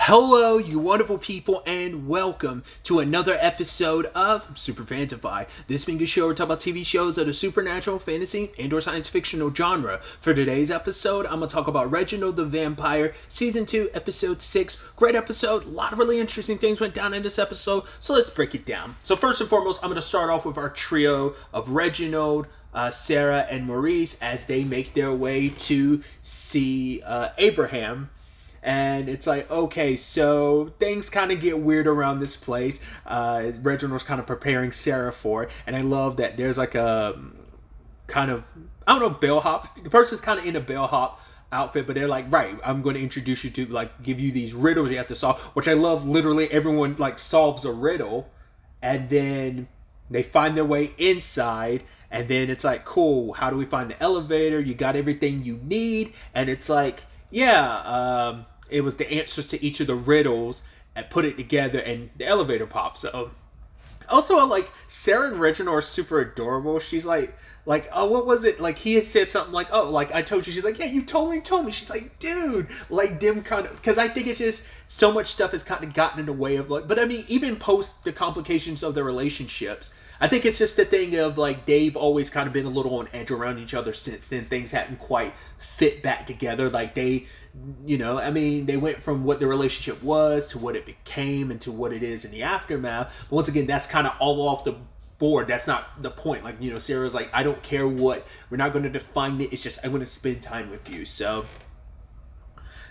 Hello, you wonderful people, and welcome to another episode of SuperFantaFi. This being a show where we talk about TV shows of the supernatural, fantasy, and/or science fictional genre. For today's episode, I'm going to talk about Reginald the Vampire, Season 2, Episode 6. Great episode. A lot of really interesting things went down in this episode, so let's break it down. So first and foremost, I'm going to start off with our trio of Reginald, Sarah, and Maurice as they make their way to see Abraham. And it's like, okay, so things kind of get weird around this place. Reginald's kind of preparing Sarah for it. And I love that there's like a kind of, I don't know, bellhop. The person's kind of in a bellhop outfit, but they're like, right, I'm going to introduce you to, like, give you these riddles you have to solve. Which I love. Literally everyone, like, solves a riddle. And then they find their way inside. And then it's like, cool, how do we find the elevator? You got everything you need. And it's like, yeah, it was the answers to each of the riddles and put it together and the elevator pops. So also, like, Sarah and Reginald are super adorable. She's like, oh, what was it? Like, he had said something like, oh, like, I told you. She's like, yeah, you totally told me. She's like, dude, like, them kind of, because I think it's just so much stuff has kind of gotten in the way of, like, but I mean, even post the complications of their relationships, I think it's just the thing of, like, they've always kind of been a little on edge around each other since then. Things hadn't quite fit back together. Like, they, you know, I mean, they went from what the relationship was to what it became and to what it is in the aftermath. But once again, that's kind of all off the board. That's not the point. Like, you know, Sarah's like, I don't care what, we're not going to define it. It's just, I want to spend time with you. So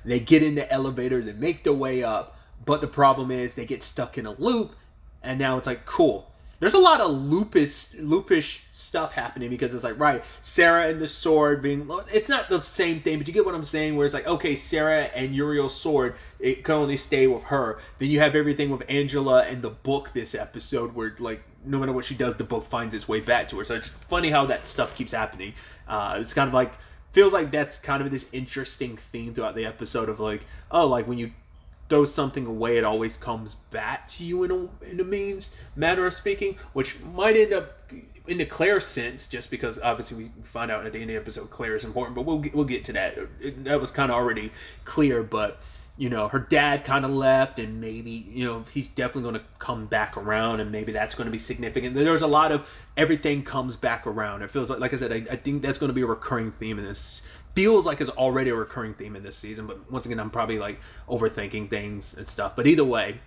they get in the elevator, they make their way up. But the problem is they get stuck in a loop. And now it's like, cool. There's a lot of loopish stuff happening because it's like, right, Sarah and the sword being, it's not the same thing, but you get what I'm saying, where it's like, okay, Sarah and Uriel's sword, it can only stay with her. Then you have everything with Angela and the book this episode where, like, no matter what she does, the book finds its way back to her. So it's funny how that stuff keeps happening. It's kind of like, feels like that's kind of this interesting theme throughout the episode of, like, oh, like, when you throw something away, it always comes back to you in a manner of speaking, which might end up in the Claire sense, just because obviously we find out at the end of the episode Claire is important, but we'll get to that. That was kind of already clear, but, you know, her dad kind of left, and maybe, you know, he's definitely going to come back around, and maybe that's going to be significant. There's a lot of everything comes back around. It feels like I said, I think that's going to be a recurring theme in this. Feels like it's already a recurring theme in this season, but once again, I'm probably, like, overthinking things and stuff. But either way,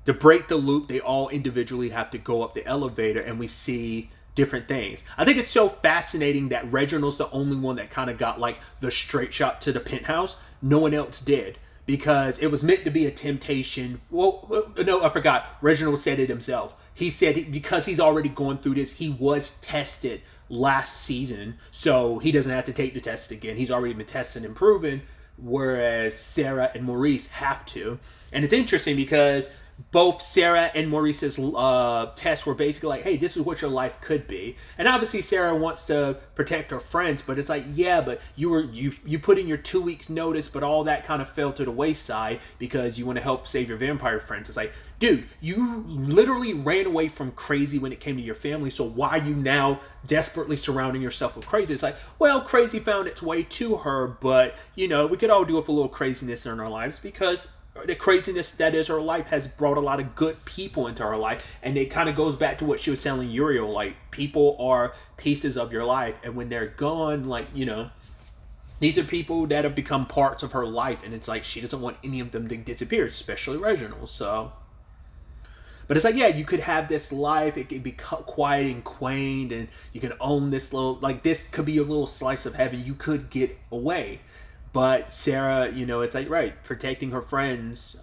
to break the loop, they all individually have to go up the elevator, and we see different things. I think it's so fascinating that Reginald's the only one that kind of got, like, the straight shot to the penthouse. No one else did, because it was meant to be a temptation. Well, no, I forgot. Reginald said it himself. He said because he's already gone through this, he was tested last season, so he doesn't have to take the test again. He's already been tested and proven, whereas Sarah and Maurice have to. And it's interesting because both Sarah and Maurice's tests were basically like, hey, this is what your life could be. And obviously Sarah wants to protect her friends, but it's like, yeah, but you put in your 2 weeks notice, but all that kind of fell to the wayside because you want to help save your vampire friends. It's like, dude, you literally ran away from crazy when it came to your family, so why are you now desperately surrounding yourself with crazy? It's like, well, crazy found its way to her, but, you know, we could all do with a little craziness in our lives, because the craziness that is her life has brought a lot of good people into her life. And it kind of goes back to what she was telling Uriel, like, people are pieces of your life, and when they're gone, like, you know, these are people that have become parts of her life, and it's like she doesn't want any of them to disappear, especially Reginald. So, but it's like, yeah, you could have this life, it could be quiet and quaint, and you can own this little, like, this could be a little slice of heaven. You could get away. But Sarah, you know, it's like, right, protecting her friends,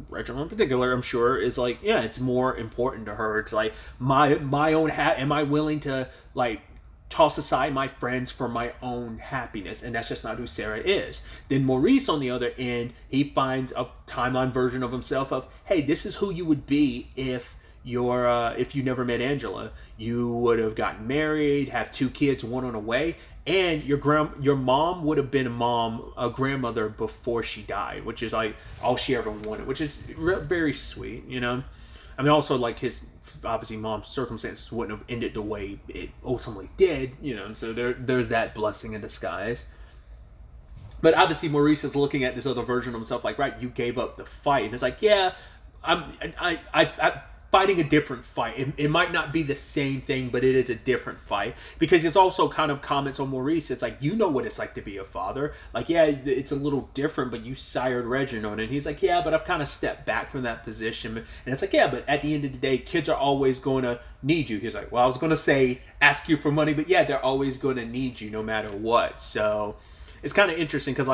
Reginald in particular, I'm sure, is like, yeah, it's more important to her. It's like, my own am I willing to, like, toss aside my friends for my own happiness? And that's just not who Sarah is. Then Maurice, on the other end, he finds a timeline version of himself of, hey, this is who you would be if you never met Angela. You would have gotten married, have 2 kids, one on the way, and your mom would have been a grandmother before she died, which is like all she ever wanted, which is very sweet, you know. I mean, also, like, his obviously mom's circumstances wouldn't have ended the way it ultimately did, you know. So there's that blessing in disguise. But obviously Maurice is looking at this other version of himself like, right, you gave up the fight. And it's like, yeah, I'm fighting a different fight. It might not be the same thing, but it is a different fight. Because it's also kind of comments on Maurice. It's like, you know what it's like to be a father. Like, yeah, it's a little different, but you sired Reginald. And he's like, yeah, but I've kind of stepped back from that position. And it's like, yeah, but at the end of the day, kids are always going to need you. He's like, well, I was going to say ask you for money, but yeah, they're always going to need you no matter what. So it's kind of interesting because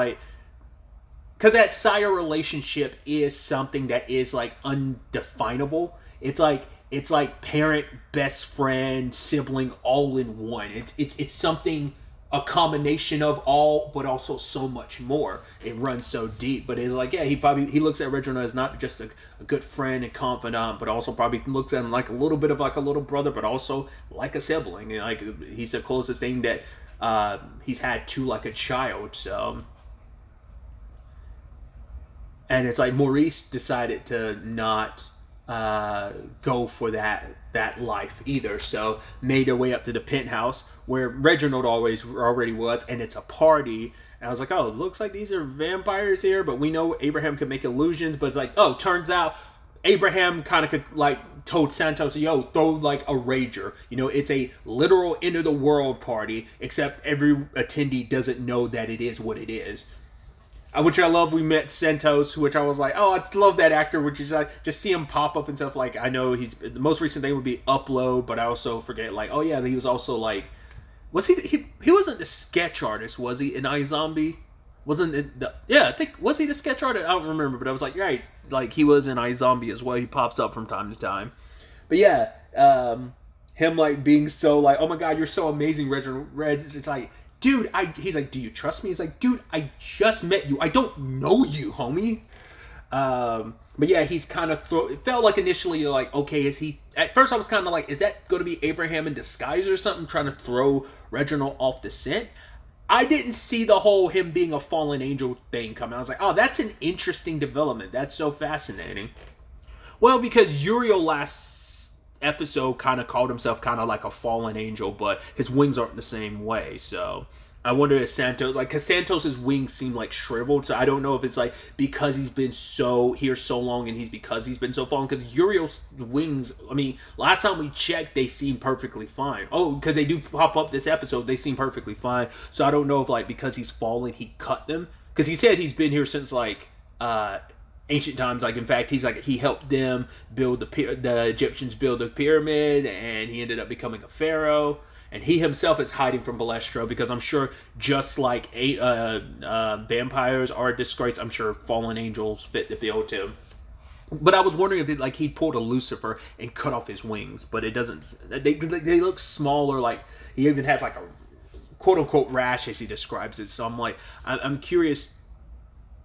that sire relationship is something that is like undefinable. It's like parent, best friend, sibling, all in one. It's something, a combination of all, but also so much more. It runs so deep. But it's like, yeah, he looks at Reginald as not just a good friend and confidant, but also probably looks at him like a little bit of like a little brother, but also like a sibling. And like he's the closest thing that he's had to like a child. So. And it's like Maurice decided to not go for that life either. So made their way up to the penthouse where Reginald already was, and it's a party. And I was like, oh, it looks like these are vampires here, but we know Abraham can make illusions. But it's like, oh, turns out Abraham kind of could like told Santos, yo, throw like a rager. You know, it's a literal end of the world party, except every attendee doesn't know that it is what it is. Which I love. We met Santos, which I was like, oh, I love that actor. Which is like, just see him pop up and stuff. Like, I know the most recent thing would be Upload, but I also forget, like, oh yeah, he was also like, was he wasn't the sketch artist, was he, in iZombie? Wasn't it I think, was he the sketch artist? I don't remember, but I was like, right, like he was in iZombie as well. He pops up from time to time. But yeah, him like being so like, oh my god, you're so amazing, Reginald. It's like, dude, he's like, do you trust me? He's like, dude, I just met you. I don't know you, homie. But yeah, he's kind of it felt like initially like, okay, is he, at first I was kind of like, is that going to be Abraham in disguise or something, trying to throw Reginald off the scent? I didn't see the whole him being a fallen angel thing coming. I was like, oh, that's an interesting development. That's so fascinating. Well, because Uriel last episode kind of called himself kind of like a fallen angel, but his wings aren't the same way. So I wonder if Santos, like, because Santos's wings seem like shriveled. So I don't know if it's like because he's been here so long and because he's been so fallen. Because Uriel's wings, I mean, last time we checked, they seem perfectly fine. Oh, because they do pop up this episode, they seem perfectly fine. So I don't know if like because he's fallen, he cut them. Because he said he's been here since like ancient times. Like, in fact, he's like, he helped them build the Egyptians build the pyramid, and he ended up becoming a pharaoh. And he himself is hiding from Balestro because I'm sure, just like vampires are a disgrace, I'm sure fallen angels fit the bill too. But I was wondering if he pulled a Lucifer and cut off his wings, but it doesn't. They look smaller. Like, he even has like a quote unquote rash, as he describes it. So I'm like, I'm curious.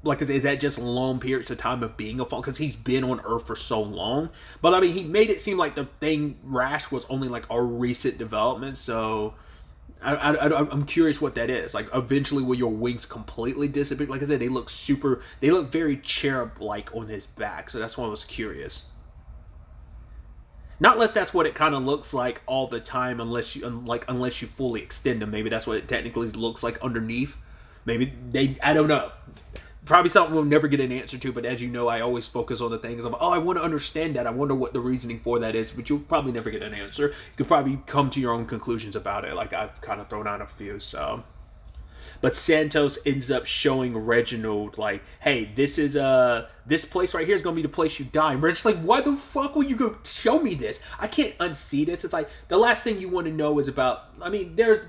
Like, is that just long periods of time of being a fallen? Because he's been on Earth for so long. But, I mean, he made it seem like the thing, Rash, was only, like, a recent development. So, I'm curious what that is. Like, eventually will your wings completely disappear? Like I said, they look very cherub-like on his back. So, that's why I was curious. Not unless that's what it kind of looks like all the time, unless you fully extend them. Maybe that's what it technically looks like underneath. Maybe I don't know. Probably something we'll never get an answer to, but as you know, I always focus on the things. I'm like, oh, I want to understand that. I wonder what the reasoning for that is, but you'll probably never get an answer. You could probably come to your own conclusions about it, like I've kind of thrown out a few, so. But Santos ends up showing Reginald, like, hey, this place right here is going to be the place you die. And Reginald's like, why the fuck would you go show me this? I can't unsee this. It's like, the last thing you want to know is about, I mean, there's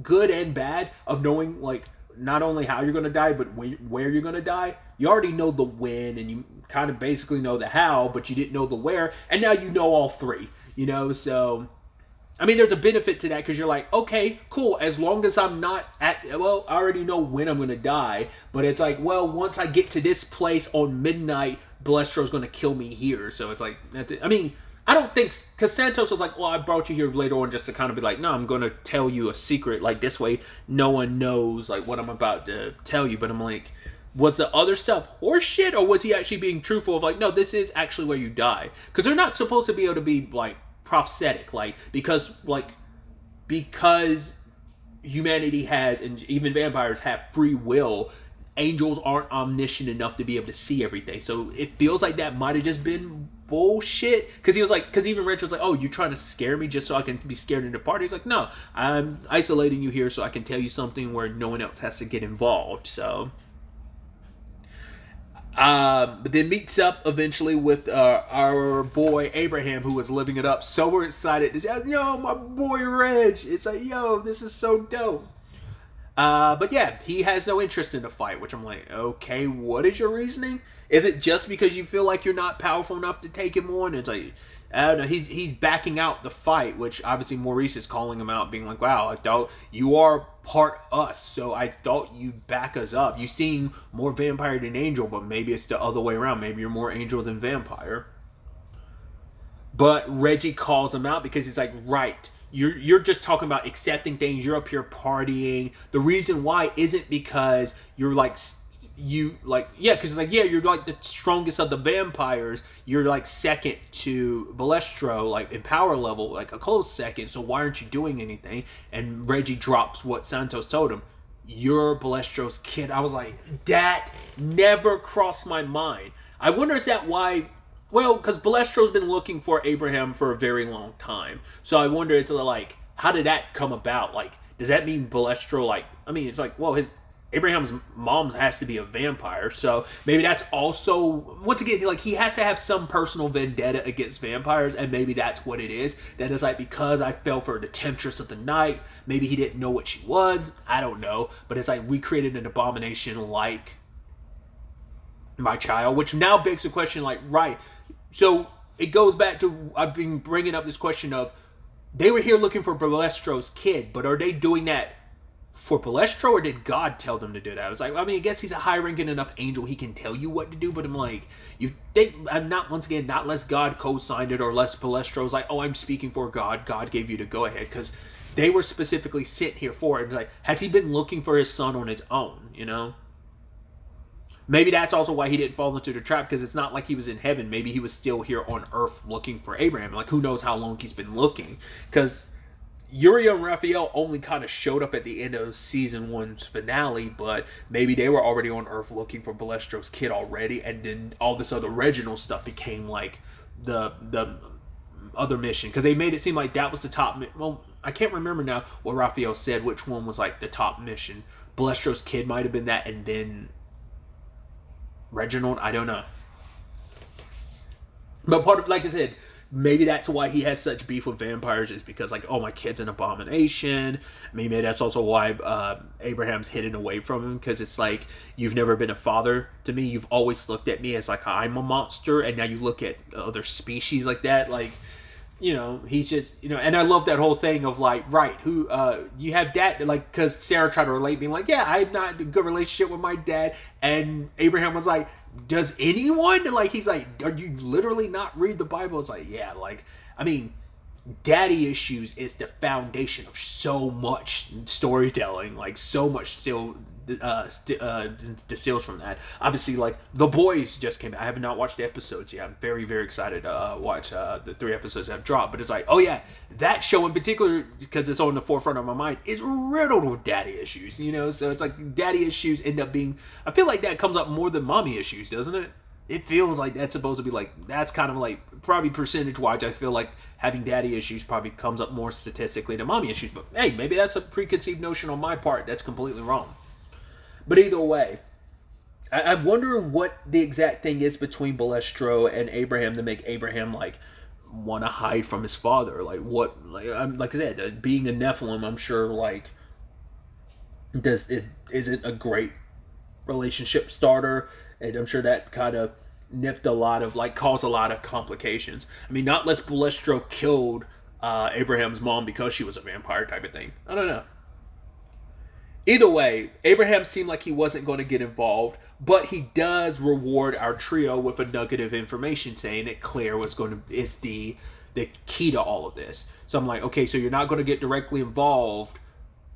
good and bad of knowing, like, not only how you're going to die, but where you're going to die. You already know the when, and you kind of basically know the how, but you didn't know the where, and now you know all three, you know? So, I mean, there's a benefit to that, because you're like, okay, cool, as long as I'm not I already know when I'm going to die, but it's like, well, once I get to this place on midnight, Balestro's going to kill me here, so it's like, that's it. I mean, I don't think, because Santos was like, well, I brought you here later on just to kind of be like, no, I'm going to tell you a secret. Like, this way, no one knows, like, what I'm about to tell you. But I'm like, was the other stuff horseshit, or was he actually being truthful of, like, no, this is actually where you die? Because they're not supposed to be able to be, like, prophetic. Like, because humanity has, and even vampires have free will, angels aren't omniscient enough to be able to see everything. So it feels like that might have just been bullshit. Because he was like, because even Rich was like, oh, you're trying to scare me just so I can be scared into the party. He's like, no, I'm isolating you here so I can tell you something where no one else has to get involved. So but then meets up eventually with our boy Abraham, who was living it up. So we're excited to say, yo, my boy Reg. It's like, yo, this is so dope. But yeah, he has no interest in the fight, which I'm like, okay, what is your reasoning? Is it just because you feel like you're not powerful enough to take him on? It's like, I don't know, he's backing out the fight, which obviously Maurice is calling him out, being like, wow, I thought you are part us, so I thought you'd back us up. You seem more vampire than angel, but maybe it's the other way around. Maybe you're more angel than vampire. But Reggie calls him out because he's like, right, you're just talking about accepting things. You're up here partying. The reason why isn't because you're like, because it's like, yeah, you're like the strongest of the vampires. You're like second to Balestro, like in power level, like a close second. So why aren't you doing anything? And Reggie drops what Santos told him. You're Balestro's kid. I was like, that never crossed my mind. I wonder, is that why? Well, because Balestro's been looking for Abraham for a very long time. So I wonder, it's like, how did that come about? Like, does that mean Balestro, like, I mean, it's like, well, Abraham's mom has to be a vampire. So maybe that's also, once again, like, he has to have some personal vendetta against vampires. And maybe that's what it is. That is like, because I fell for the temptress of the night. Maybe he didn't know what she was. I don't know. But it's like, we created an abomination like my child, which now begs the question, like, right, so it goes back to, I've been bringing up this question of, they were here looking for Balestro's kid, but are they doing that for Balestro, or did God tell them to do that? I was like, I mean, I guess he's a high-ranking enough angel, he can tell you what to do, but I'm like, you think, I'm not, once again, not less God co-signed it, or less Balestro's like, oh, I'm speaking for God, God gave you the go-ahead, because they were specifically sent here for it. It's like, has he been looking for his son on his own, you know? Maybe that's also why he didn't fall into the trap, because it's not like he was in heaven. Maybe he was still here on Earth looking for Abraham. Like, who knows how long he's been looking. Because Uriel and Raphael only kind of showed up at the end of season 1's finale, but maybe they were already on Earth looking for Balestro's kid already, and then all this other Reginald stuff became like the other mission. Because they made it seem like that was the top. Well, I can't remember now what Raphael said, which one was like the top mission. Balestro's kid might have been that, and then Reginald, I don't know. But part of, like I said, maybe that's why he has such beef with vampires, is because, like, oh, my kid's an abomination. Maybe that's also why Abraham's hidden away from him, because it's like, you've never been a father to me. You've always looked at me as like, I'm a monster, and now you look at other species like that. Like, you know, he's just, you know, and I love that whole thing of like, right, who, you have dad, like, because Sarah tried to relate, being like, yeah, I'm not in a good relationship with my dad, and Abraham was like, does anyone? Like, he's like, are you literally not read the Bible? It's like, yeah, like, I mean, daddy issues is the foundation of so much storytelling, like, so much still distills from that. Obviously, like, The Boys just came out. I have not watched the episodes yet. I'm very, very excited to watch the 3 episodes that have dropped. But it's like, oh yeah, that show in particular, because it's on the forefront of my mind, is riddled with daddy issues, you know? So it's like, daddy issues end up being, I feel like that comes up more than mommy issues, doesn't it? It feels like that's supposed to be like, that's kind of like, probably percentage-wise, I feel like having daddy issues probably comes up more statistically than mommy issues. But hey, maybe that's a preconceived notion on my part that's completely wrong. But either way, I wonder what the exact thing is between Balestro and Abraham to make Abraham, like, want to hide from his father. Like, what, like I said, being a Nephilim, I'm sure, like, is it a great relationship starter? And I'm sure that kind of nipped a lot of, like, caused a lot of complications. I mean, not less Balestro killed Abraham's mom because she was a vampire type of thing. I don't know. Either way, Abraham seemed like he wasn't going to get involved, but he does reward our trio with a nugget of information saying that Claire is the key to all of this. So I'm like, okay, so you're not going to get directly involved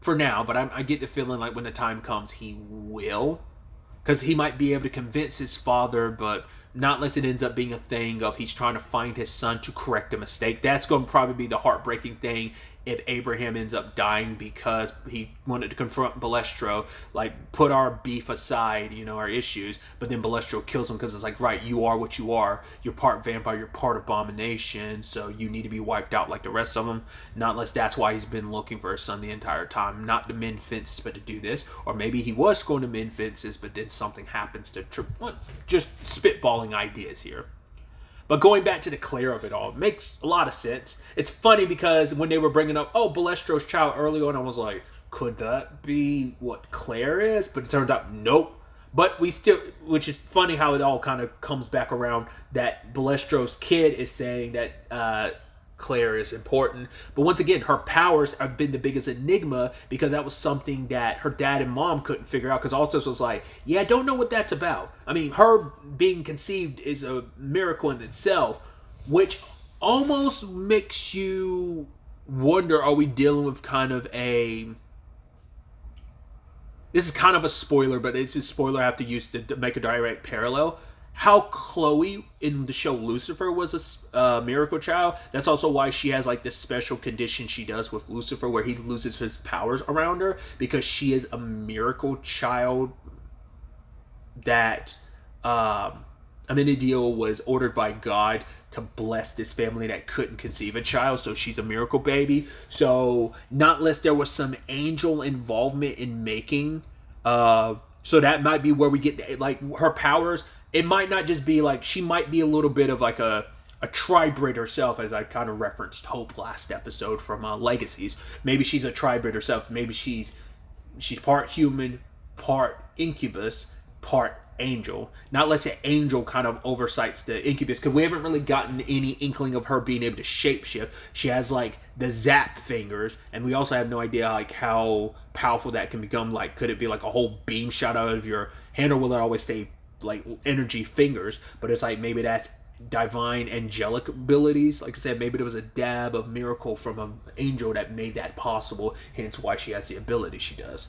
for now, but I get the feeling like when the time comes, he will. Because he might be able to convince his father, but Not unless it ends up being a thing of he's trying to find his son to correct a mistake. That's going to probably be the heartbreaking thing if Abraham ends up dying because he wanted to confront Balestro, like put our beef aside, our issues, but then Balestro kills him because it's like, right, you are what you are. You're part vampire, you're part abomination, so you need to be wiped out like the rest of them. Not unless that's why he's been looking for his son the entire time, not to mend fences, but to do this. Or maybe he was going to mend fences, but then something happens to just spitballing ideas here. But going back to the Claire of it all, it makes a lot of sense. It's funny because when they were bringing up, Balestro's child early on, I was like, could that be what Claire is? But it turns out, nope. But we still, which is funny how it all kind of comes back around that Balestro's kid is saying that Claire is important. But once again, her powers have been the biggest enigma because that was something that her dad and mom couldn't figure out because Altus was like, yeah, I don't know what that's about. I mean, her being conceived is a miracle in itself, which almost makes you wonder, are we dealing with kind of a... This is kind of a spoiler, but it's a spoiler I have to use to make a direct parallel. How Chloe in the show Lucifer was a miracle child. That's also why she has like this special condition she does with Lucifer where he loses his powers around her because she is a miracle child that Amenadiel was ordered by God to bless this family that couldn't conceive a child, so she's a miracle baby. So not unless there was some angel involvement in making, so that might be where we get like her powers. It might not just be like, she might be a little bit of like a tribrid herself, as I kind of referenced Hope last episode from Legacies. Maybe she's a tribrid herself. Maybe she's part human, part incubus, part angel. Not unless the angel kind of oversights the incubus, because we haven't really gotten any inkling of her being able to shapeshift. She has like the zap fingers, and we also have no idea like how powerful that can become. Like, could it be like a whole beam shot out of your hand, or will it always stay like energy fingers? But it's like maybe that's divine angelic abilities. Like I said, maybe there was a dab of miracle from an angel that made that possible, hence why she has the ability she does.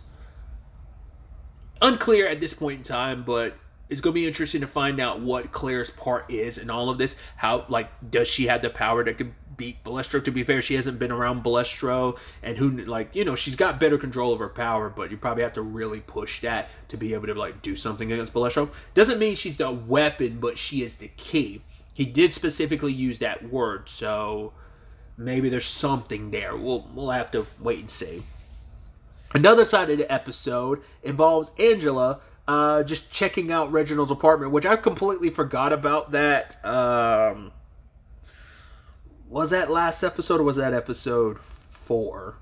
Unclear at this point in time, but it's going to be interesting to find out what Claire's part is in all of this. How, like, does she have the power that could beat Balestro? To be fair, she hasn't been around Balestro, and who, like, she's got better control of her power, but you probably have to really push that to be able to, like, do something against Balestro. Doesn't mean she's the weapon, but she is the key. He did specifically use that word, so maybe there's something there. We'll have to wait and see. Another side of the episode involves Angela just checking out Reginald's apartment, which I completely forgot about that. Was that last episode or was that episode 4?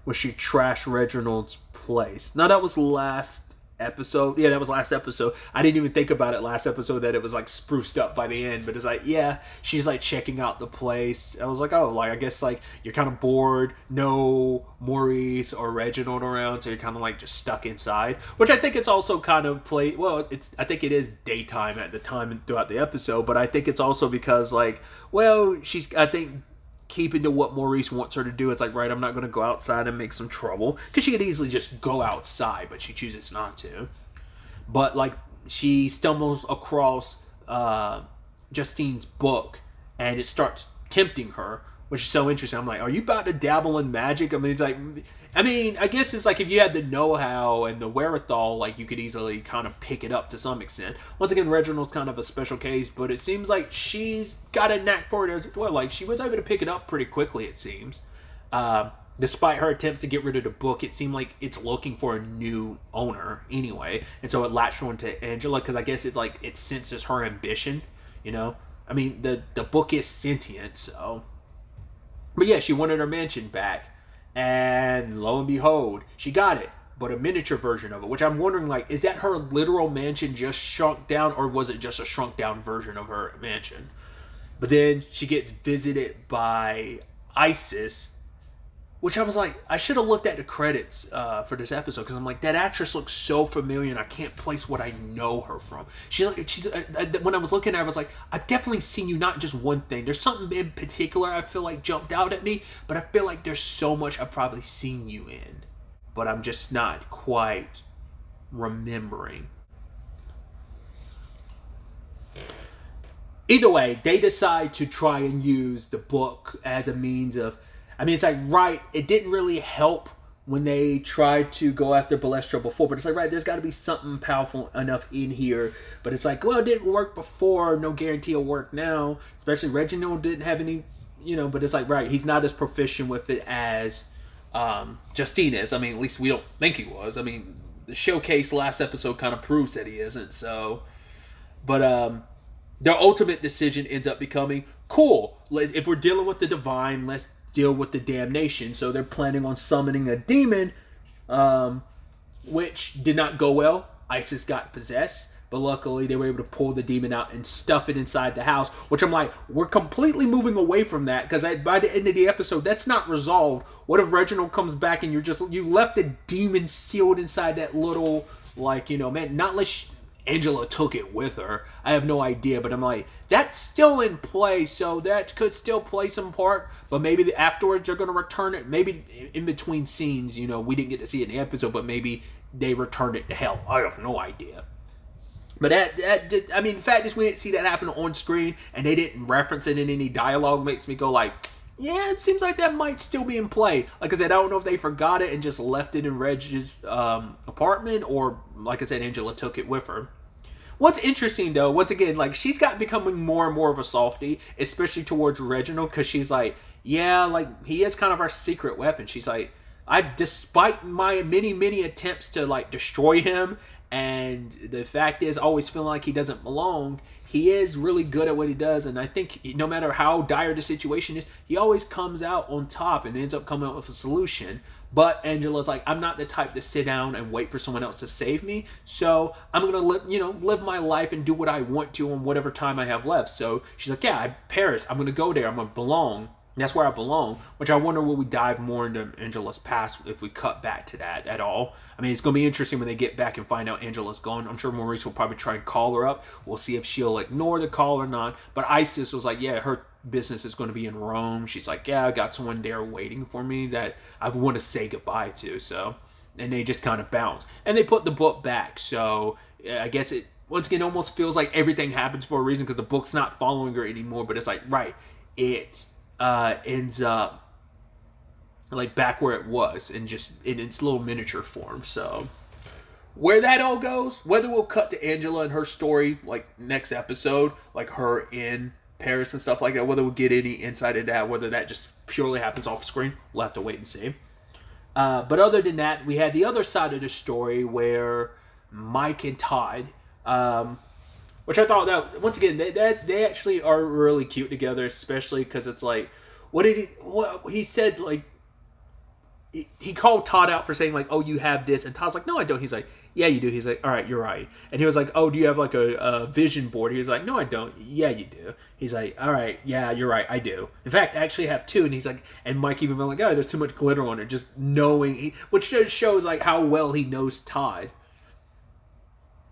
Where she trashed Reginald's place? No, that was last episode. Yeah, that was last episode. I didn't even think about it last episode that it was like spruced up by the end, but it's like, yeah, she's like checking out the place. I was like, oh, like I guess like you're kind of bored, no Maurice or Reginald around, so you're kind of like just stuck inside, which I think it's also kind of I think it is daytime at the time and throughout the episode, but I think it's also because like, well, I think keeping to what Maurice wants her to do. It's like, right, I'm not going to go outside and make some trouble, because she could easily just go outside, but she chooses not to. But like, she stumbles across Justine's book, and it starts tempting her, which is so interesting. I'm like, are you about to dabble in magic? I mean, it's like, I guess it's like if you had the know-how and the wherewithal, like you could easily kind of pick it up to some extent. Once again, Reginald's kind of a special case, but it seems like she's got a knack for it as well. Like, she was able to pick it up pretty quickly, it seems. Despite her attempts to get rid of the book, it seemed like it's looking for a new owner anyway. And so it latched on to Angela, because I guess it's like it senses her ambition, I mean, the book is sentient, so. But yeah, she wanted her mansion back. And lo and behold, she got it, but a miniature version of it, which I'm wondering, like, is that her literal mansion just shrunk down, or was it just a shrunk down version of her mansion? But then she gets visited by Isis, which I was like, I should have looked at the credits for this episode, because I'm like, that actress looks so familiar, and I can't place what I know her from. When I was looking at her, I was like, I've definitely seen you not just one thing. There's something in particular I feel like jumped out at me, but I feel like there's so much I've probably seen you in, but I'm just not quite remembering. either way, they decide to try and use the book as a means of. I mean, it's like, right, it didn't really help when they tried to go after Balestro before, but it's like, right, there's got to be something powerful enough in here. But it's like, well, it didn't work before, no guarantee it'll work now. Especially Reginald didn't have any, but it's like, right, he's not as proficient with it as Justine is. I mean, at least we don't think he was. I mean, the showcase last episode kind of proves that he isn't, so. But, their ultimate decision ends up becoming, cool, if we're dealing with the divine, let's deal with the damnation. So they're planning on summoning a demon, which did not go well. Isis got possessed, but luckily they were able to pull the demon out and stuff it inside the house, which I'm like, we're completely moving away from that, because by the end of the episode, that's not resolved. What if Reginald comes back and you left the demon sealed inside that little, man, not unless Angela took it with her. I have no idea, but I'm like, that's still in play, so that could still play some part, but maybe afterwards they're going to return it. Maybe in between scenes, we didn't get to see it in the episode, but maybe they returned it to hell. I have no idea. But the fact is we didn't see that happen on screen, and they didn't reference it in any dialogue, makes me go like, yeah, it seems like that might still be in play. Like I said, I don't know if they forgot it and just left it in Reg's apartment, or, like I said, Angela took it with her. What's interesting, though, once again, like, she's becoming more and more of a softie, especially towards Reginald, because she's like, yeah, like, he is kind of our secret weapon. She's like, despite my many, many attempts to, like, destroy him, and the fact is, always feeling like he doesn't belong, he is really good at what he does, and I think no matter how dire the situation is, he always comes out on top and ends up coming up with a solution. But Angela's like, I'm not the type to sit down and wait for someone else to save me, so I'm going to live my life and do what I want to on whatever time I have left. So she's like, yeah, Paris, I'm going to go there, I'm going to belong. That's where I belong, which I wonder will we dive more into Angela's past if we cut back to that at all. I mean, it's going to be interesting when they get back and find out Angela's gone. I'm sure Maurice will probably try and call her up. We'll see if she'll ignore the call or not. But Isis was like, yeah, her business is going to be in Rome. She's like, yeah, I got someone there waiting for me that I want to say goodbye to. So, and they just kind of bounce. And they put the book back. So, I guess it, once again, almost feels like everything happens for a reason because the book's not following her anymore. But it's like, right, it ends up like back where it was and just in its little miniature form. So where that all goes, whether we'll cut to Angela and her story like next episode, like her in Paris and stuff like that, whether we'll get any insight into that, whether that just purely happens off screen, we'll have to wait and see. But other than that, we had the other side of the story where Mike and Todd, which I thought that, once again, they actually are really cute together, especially because it's like, what he said, like, he called Todd out for saying, like, oh, you have this, and Todd's like, no, I don't. He's like, yeah, you do. He's like, all right, you're right. And he was like, oh, do you have, like, a vision board? He was like, no, I don't. Yeah, you do. He's like, all right, yeah, you're right, I do. In fact, I actually have two. And he's like, and Mike even went like, oh, there's too much glitter on it, just knowing, which just shows, like, how well he knows Todd.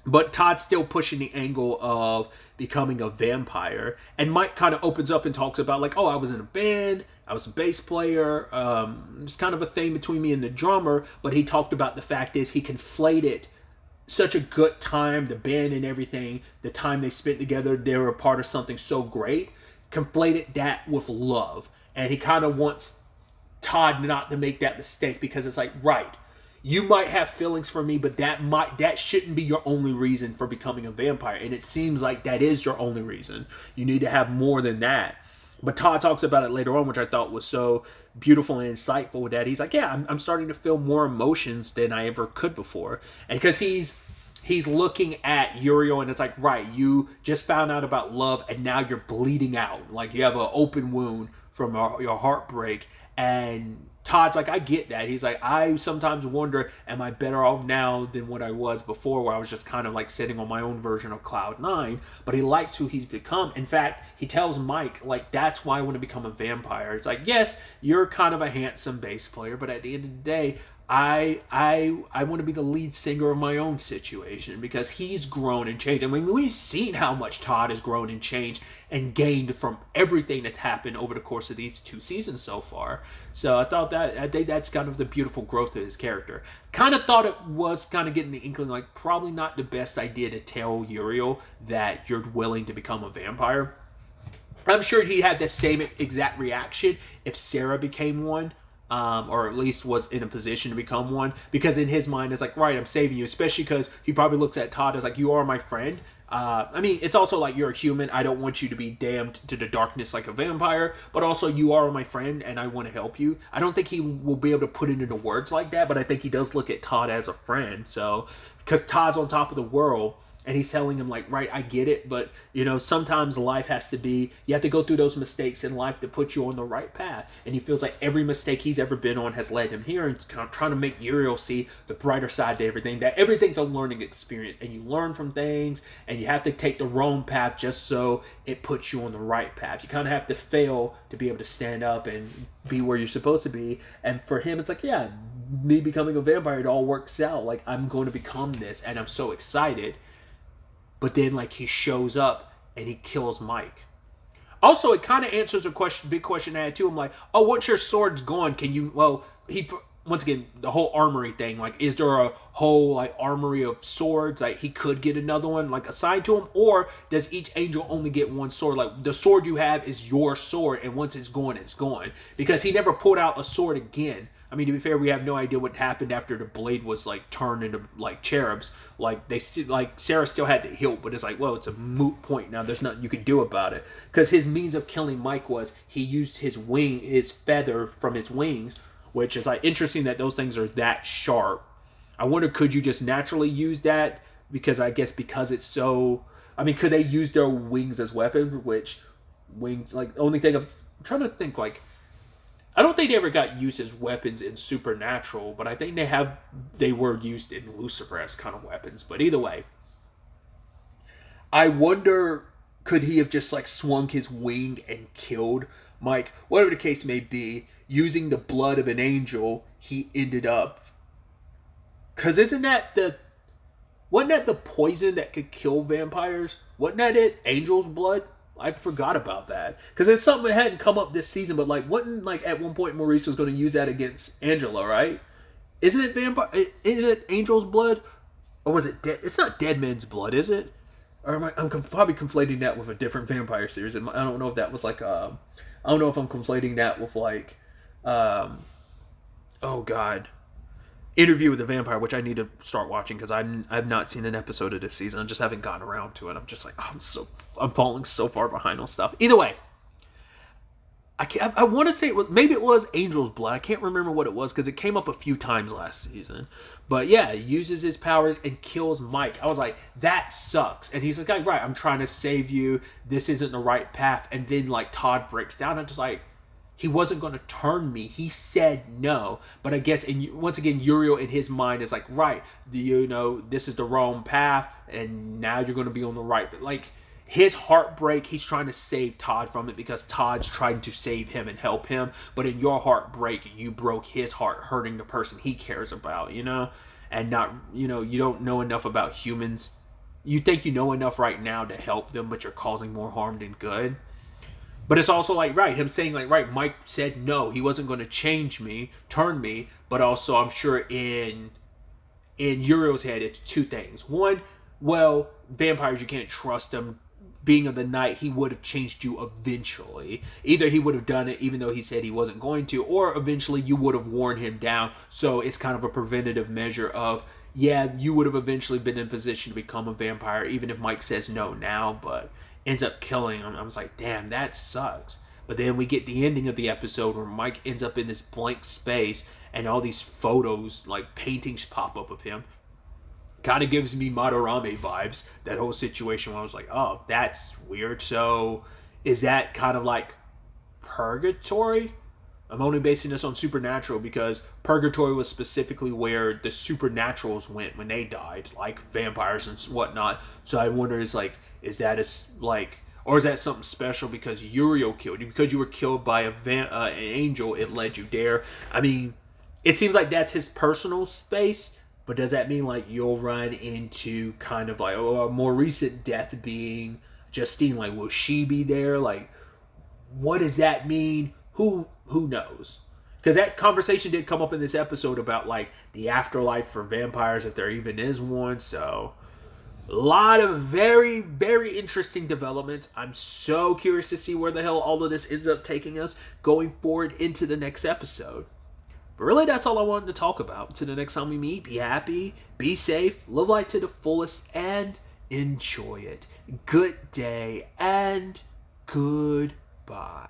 But Todd's still pushing the angle of becoming a vampire. And Mike kind of opens up and talks about, like, oh, I was in a band, I was a bass player, it's kind of a thing between me and the drummer. But he talked about the fact is he conflated such a good time, the band and everything, the time they spent together, they were a part of something so great, conflated that with love. And he kind of wants Todd not to make that mistake, because it's like, right, you might have feelings for me, but that shouldn't be your only reason for becoming a vampire. And it seems like that is your only reason. You need to have more than that. But Todd talks about it later on, which I thought was so beautiful and insightful with that. He's like, yeah, I'm starting to feel more emotions than I ever could before. And because he's looking at Uriel, and it's like, right, you just found out about love, and now you're bleeding out. Like, you have an open wound from your heartbreak. And Todd's like, I get that. He's like, I sometimes wonder, am I better off now than what I was before, where I was just kind of like sitting on my own version of Cloud 9. But he likes who he's become. In fact, he tells Mike, like, that's why I want to become a vampire. It's like, yes, you're kind of a handsome bass player, but at the end of the day, I want to be the lead singer of my own situation, because he's grown and changed. I mean, we've seen how much Todd has grown and changed and gained from everything that's happened over the course of these 2 seasons so far. So I think that's kind of the beautiful growth of his character. Kind of thought it was kind of getting the inkling, like, probably not the best idea to tell Uriel that you're willing to become a vampire. I'm sure he'd have the same exact reaction if Sarah became one, or at least was in a position to become one. Because in his mind, it's like, right, I'm saving you. Especially because he probably looks at Todd as like, you are my friend. I mean, it's also like, you're a human. I don't want you to be damned to the darkness like a vampire. But also, you are my friend, and I want to help you. I don't think he will be able to put it into words like that, but I think he does look at Todd as a friend. So, because Todd's on top of the world, and he's telling him like, right, I get it, but sometimes life has to be, you have to go through those mistakes in life to put you on the right path. And he feels like every mistake he's ever been on has led him here, and kind of trying to make Uriel see the brighter side to everything, that everything's a learning experience, and you learn from things, and you have to take the wrong path just so it puts you on the right path. You kind of have to fail to be able to stand up and be where you're supposed to be. And for him, it's like, yeah, me becoming a vampire, it all works out. Like, I'm going to become this, and I'm so excited. But then, like, he shows up and he kills Mike. Also, it kind of answers a big question I had too. I'm like, oh, once your sword's gone, can you? Well, once again, the whole armory thing. Like, is there a whole like armory of swords? Like, he could get another one like assigned to him, or does each angel only get one sword? Like, the sword you have is your sword, and once it's gone, it's gone. Because he never pulled out a sword again. I mean, to be fair, we have no idea what happened after the blade was like turned into like cherubs. Like Sarah still had the hilt, but it's like, well, it's a moot point now. There's nothing you can do about it, because his means of killing Mike was he used his feather from his wings, which is like interesting that those things are that sharp. I wonder, could you just naturally use that? Because I guess because it's so. I mean, could they use their wings as weapons? Which wings, like, the only thing I'm trying to think, like, I don't think they ever got used as weapons in Supernatural, but I think they were used in Lucifer as kind of weapons. But either way, I wonder, could he have just like swung his wing and killed Mike? Whatever the case may be, using the blood of an angel, he ended up. Because wasn't that the poison that could kill vampires? Wasn't that it? Angel's blood? I forgot about that, because it's something that hadn't come up this season. But like, wasn't like at one point Maurice was going to use that against Angela, right? Isn't it Isn't it Angel's blood, or was it dead? It's not Dead Man's blood, is it? Or I'm probably conflating that with a different vampire series. I don't know if that was like I don't know if I'm conflating that with like oh god, Interview with the Vampire, which I need to start watching, because I've not seen an episode of this season. I just haven't gotten around to it. I'm just like, I'm falling so far behind on stuff. Either way, I want to say maybe it was Angel's Blood. I can't remember what it was, because it came up a few times last season. But yeah, uses his powers and kills Mike. I was like, that sucks. And he's like, right, I'm trying to save you. This isn't the right path. And then like Todd breaks down and just like, he wasn't going to turn me. He said no. But I guess, and once again, Uriel in his mind is like, right, this is the wrong path, and now you're going to be on the right. But like, his heartbreak, he's trying to save Todd from it, because Todd's trying to save him and help him. But in your heartbreak, you broke his heart, hurting the person he cares about, and not, you don't know enough about humans. You think you know enough right now to help them, but you're causing more harm than good. But it's also like, right, him saying like, right, Mike said no, he wasn't going to turn me, but also I'm sure in Uriel's head, it's two things. One, well, vampires, you can't trust them. Being of the night, he would have changed you eventually. Either he would have done it even though he said he wasn't going to, or eventually you would have worn him down. So it's kind of a preventative measure of, yeah, you would have eventually been in position to become a vampire, even if Mike says no now, but ends up killing him. I was like, damn, that sucks. But then we get the ending of the episode where Mike ends up in this blank space, and all these photos, like paintings, pop up of him. Kind of gives me Madarame vibes, that whole situation, where I was like, oh, that's weird. So is that kind of like purgatory? I'm only basing this on Supernatural, because purgatory was specifically where the supernaturals went when they died, like vampires and whatnot. So I wonder, is or is that something special because Uriel killed you? Because you were killed by an angel, it led you there. I mean, it seems like that's his personal space, but does that mean like you'll run into kind of like a more recent death being Justine? Like, will she be there? Like, what does that mean? Who knows? Because that conversation did come up in this episode about like the afterlife for vampires, if there even is one. So A lot of very, very interesting developments. I'm so curious to see where the hell all of this ends up taking us going forward into the next episode. But really, that's all I wanted to talk about. Until the next time we meet, be happy, be safe, live life to the fullest, and enjoy it. Good day, and goodbye.